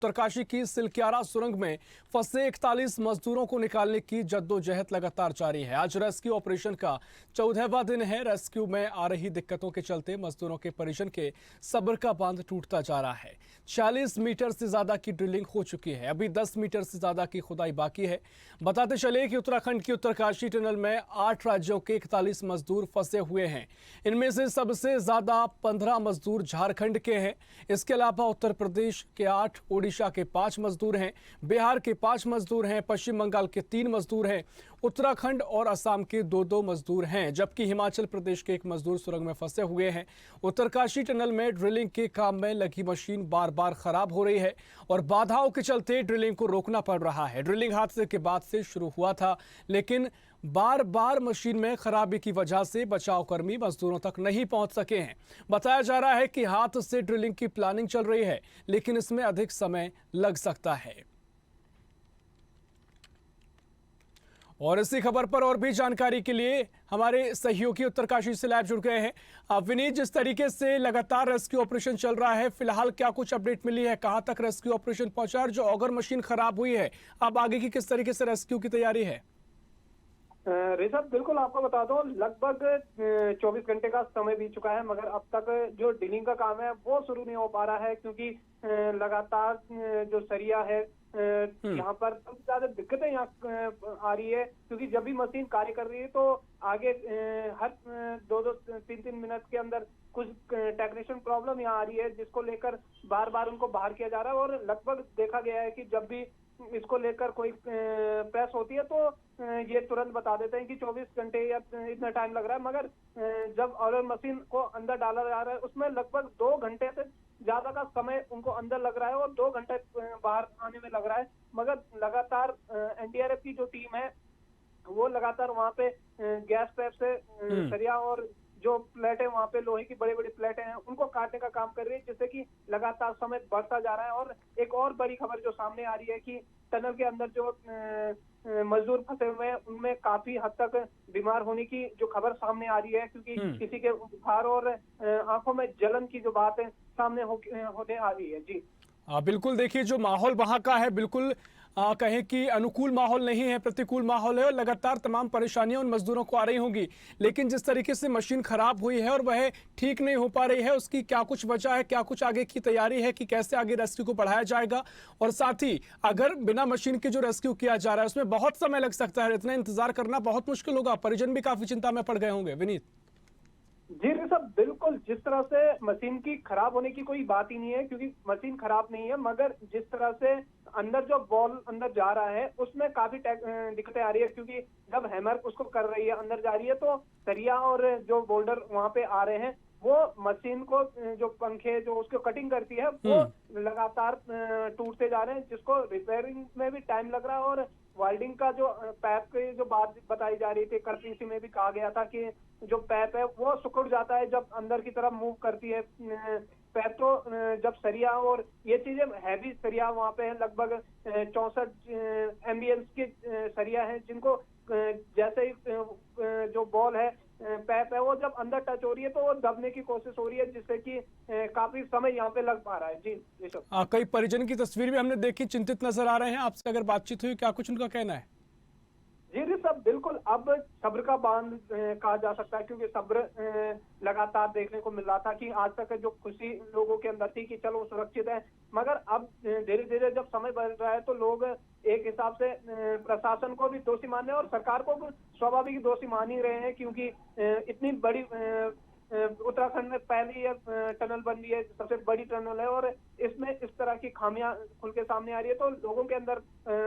उत्तरकाशी की सिलक्यारा सुरंग में फंसे 41 मजदूरों को निकालने की जद्दोजहद लगातार जारी है। आज रेस्क्यू ऑपरेशन का 14वां दिन है। रेस्क्यू में आ रही दिक्कतों के चलते मजदूरों के परिजन के सब्र का बांध टूटता जा रहा है। 40 मीटर से ज्यादा की ड्रिलिंग हो चुकी है, अभी 10 मीटर से ज्यादा की खुदाई बाकी है। बताते चले कि उत्तराखंड की उत्तरकाशी टनल में 8 राज्यों के 41 मजदूर फंसे हुए हैं। इनमें से सबसे ज्यादा 15 मजदूर झारखंड के हैं। इसके अलावा उत्तर प्रदेश के 8, ओडिशा के 5 मजदूर हैं, बिहार के 5 मजदूर हैं, पश्चिम बंगाल के 3 मजदूर हैं, उत्तराखंड और असम के 2-2 मजदूर हैं, जबकि हिमाचल प्रदेश के 1 मजदूर सुरंग में फंसे हुए हैं। उत्तरकाशी टनल में ड्रिलिंग के काम में लगी मशीन बार बार खराब हो रही है और बाधाओं के चलते ड्रिलिंग को रोकना पड़ रहा है। ड्रिलिंग हादसे के बाद से शुरू हुआ था, लेकिन बार बार मशीन में खराबी की वजह से बचाव कर्मी मजदूरों तक नहीं पहुंच सके हैं। बताया जा रहा है कि हाथ से ड्रिलिंग की प्लानिंग चल रही है, लेकिन इसमें अधिक समय लग सकता है। और इसी खबर पर और भी जानकारी के लिए हमारे सहयोगी उत्तरकाशी से लाइव जुड़ गए हैं। विनीत, जिस तरीके से लगातार रेस्क्यू ऑपरेशन चल रहा है, फिलहाल क्या कुछ अपडेट मिली है? कहां तक रेस्क्यू ऑपरेशन पहुंचा? जो ऑगर मशीन खराब हुई है, अब आगे की किस तरीके से रेस्क्यू की तैयारी है? ऋषभ, बिल्कुल आपको बता दो, लगभग 24 घंटे का समय बीत चुका है, मगर अब तक जो ड्रिलिंग का काम है वो शुरू नहीं हो पा रहा है, क्योंकि लगातार जो सरिया है यहाँ पर सबसे ज्यादा दिक्कतें यहाँ आ रही है, क्योंकि जब भी मशीन कार्य कर रही है तो आगे हर 2-3 मिनट के अंदर कुछ टेक्नीशियन प्रॉब्लम यहाँ आ रही है, जिसको लेकर बार बार उनको बाहर किया जा रहा है। और लगभग देखा गया है कि जब भी इसको लेकर कोई प्रेस होती है तो ये तुरंत बता देते हैं कि 24 घंटे या इतना टाइम लग रहा है, मगर जब ऑयल मशीन को अंदर डाला जा रहा है उसमें लगभग 2 घंटे से ज्यादा का समय उनको अंदर लग रहा है और 2 घंटे बाहर आने में लग रहा है। मगर लगातार एनडीआरएफ की जो टीम है वो लगातार वहाँ पे गैस पाइप से सरिया और जो प्लेटें वहाँ पे लोहे की बड़ी बड़ी प्लेटें हैं उनको काटने का काम कर रही है, जिससे कि लगातार समय बढ़ता जा रहा है। और एक और बड़ी खबर जो सामने आ रही है कि टनल के अंदर जो मजदूर फंसे हुए हैं उनमें काफी हद तक बीमार होने की जो खबर सामने आ रही है, क्योंकि किसी के बुखार और आंखों में जलन की जो बात है सामने होने आ रही है। जी बिल्कुल, देखिए जो माहौल वहां का है बिल्कुल कहें कि अनुकूल माहौल नहीं है, प्रतिकूल माहौल है और लगातार तमाम परेशानियां उन मजदूरों को आ रही होंगी। लेकिन जिस तरीके से मशीन खराब हुई है और वह ठीक नहीं हो पा रही है, उसकी क्या कुछ वजह है, क्या कुछ आगे की तैयारी है कि कैसे आगे रेस्क्यू को बढ़ाया जाएगा? और साथ ही अगर बिना मशीन के जो रेस्क्यू किया जा रहा है उसमें बहुत समय लग सकता है, इतना इंतजार करना बहुत मुश्किल होगा, परिजन भी काफी चिंता में पड़ गए होंगे। विनीत जी ऋषभ, बिल्कुल, जिस तरह से मशीन की खराब होने की कोई बात ही नहीं है, क्योंकि मशीन खराब नहीं है, मगर जिस तरह से अंदर जो बॉल अंदर जा रहा है उसमें काफी दिक्कतें आ रही है, क्योंकि जब हैमर उसको कर रही है अंदर जा रही है तो सरिया और जो बोल्डर वहां पे आ रहे हैं वो मशीन को जो पंखे जो उसको कटिंग करती है वो लगातार टूटते जा रहे हैं, जिसको रिपेयरिंग में भी टाइम लग रहा है। और वेल्डिंग का जो पैप की जो बात बताई जा रही थी, करपीसी में भी कहा गया था कि जो पैप है वो सिकुड़ जाता है जब अंदर की तरफ मूव करती है पैप, तो जब सरिया और ये चीजें हैवी सरिया वहाँ पे है, लगभग 64 MBS की सरिया है, जिनको जैसे ही जो बॉल है पैप है वो जब अंदर टच हो रही है तो वो दबने की कोशिश हो रही है, जिससे कि काफी समय यहाँ पे लग पा रहा है। जी कई परिजन की तस्वीर भी हमने देखी, चिंतित नजर आ रहे हैं। आपसे अगर बातचीत हुई, क्या कुछ उनका कहना है? जी सब बिल्कुल, अब सब्र का बांध कहा जा सकता है, क्योंकि सब्र लगातार देखने को मिल रहा था कि आज तक जो खुशी लोगों के अंदर थी कि चलो सुरक्षित है, मगर अब धीरे धीरे जब समय बदल रहा है तो लोग एक हिसाब से प्रशासन को भी दोषी मान रहे हैं और सरकार को भी स्वाभाविक दोषी मान ही रहे हैं, क्योंकि इतनी बड़ी उत्तराखंड में पहली टनल बन रही है, सबसे बड़ी टनल है, और इसमें इस तरह की खामियां खुल के सामने आ रही है, तो लोगों के अंदर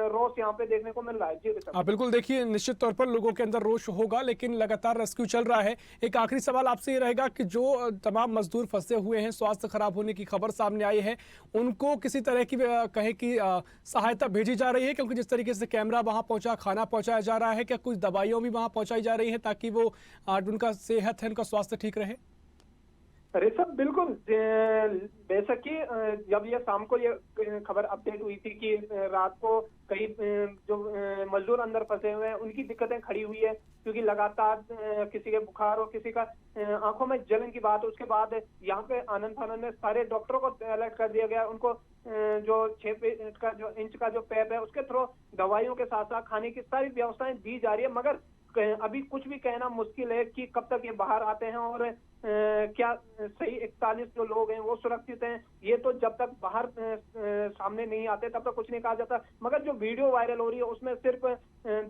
रोष यहाँ पे देखने को मिल रहा है। जी बिल्कुल, देखिए निश्चित तौर पर लोगों के अंदर रोष होगा, लेकिन लगातार रेस्क्यू चल रहा है। एक आखिरी सवाल आपसे ये रहेगा कि जो तमाम मजदूर फंसे हुए हैं, स्वास्थ्य खराब होने की खबर सामने आई है, उनको किसी तरह की कहे कि सहायता भेजी जा रही है? क्योंकि जिस तरीके से कैमरा वहां पहुंचा, खाना पहुंचाया जा रहा है, क्या कुछ दवाइयां भी वहां पहुंचाई जा रही है ताकि वो उनका सेहत है, उनका स्वास्थ्य ठीक रहे? अरे सब बिल्कुल बेशक ही जब ये शाम को ये खबर अपडेट हुई थी कि रात को कई जो मजदूर अंदर फंसे हुए हैं उनकी दिक्कतें खड़ी हुई है, क्योंकि लगातार किसी के बुखार और किसी का आंखों में जलन की बात है। उसके बाद यहाँ पे आनंद फानंद में सारे डॉक्टरों को अलर्ट कर दिया गया। उनको जो 6 का जो इंच का जो पैप है उसके थ्रू दवाइयों के साथ साथ खाने की सारी व्यवस्थाएं दी जा रही है। मगर अभी कुछ भी कहना मुश्किल है कि कब तक ये बाहर आते हैं और क्या सही 41 जो लोग हैं वो सुरक्षित हैं। ये तो जब तक बाहर सामने नहीं आते तब तक कुछ नहीं कहा जाता। मगर जो वीडियो वायरल हो रही है उसमें सिर्फ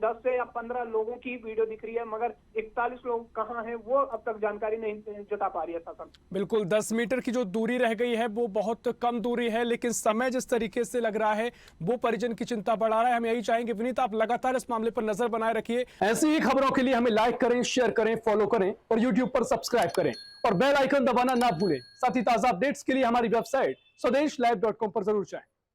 10 से या 15 लोगों की वीडियो दिख रही है, मगर 41 लोग कहाँ हैं वो अब तक जानकारी नहीं जुटा पा रही है शासन। बिल्कुल 10 मीटर की जो दूरी रह गई है वो बहुत कम दूरी है, लेकिन समय जिस तरीके से लग रहा है वो परिजन की चिंता बढ़ा रहा है। हम यही चाहेंगे विनीत, आप लगातार इस मामले पर नजर बनाए रखिए। ऐसी ही खबरों के लिए हमें लाइक करें, शेयर करें, फॉलो करें और यूट्यूब पर सब्सक्राइब करें और बेल आइकन दबाना ना भूलें। साथ ही ताजा अपडेट्स के लिए हमारी वेबसाइट swdeshlive.com पर जरूर जाएं।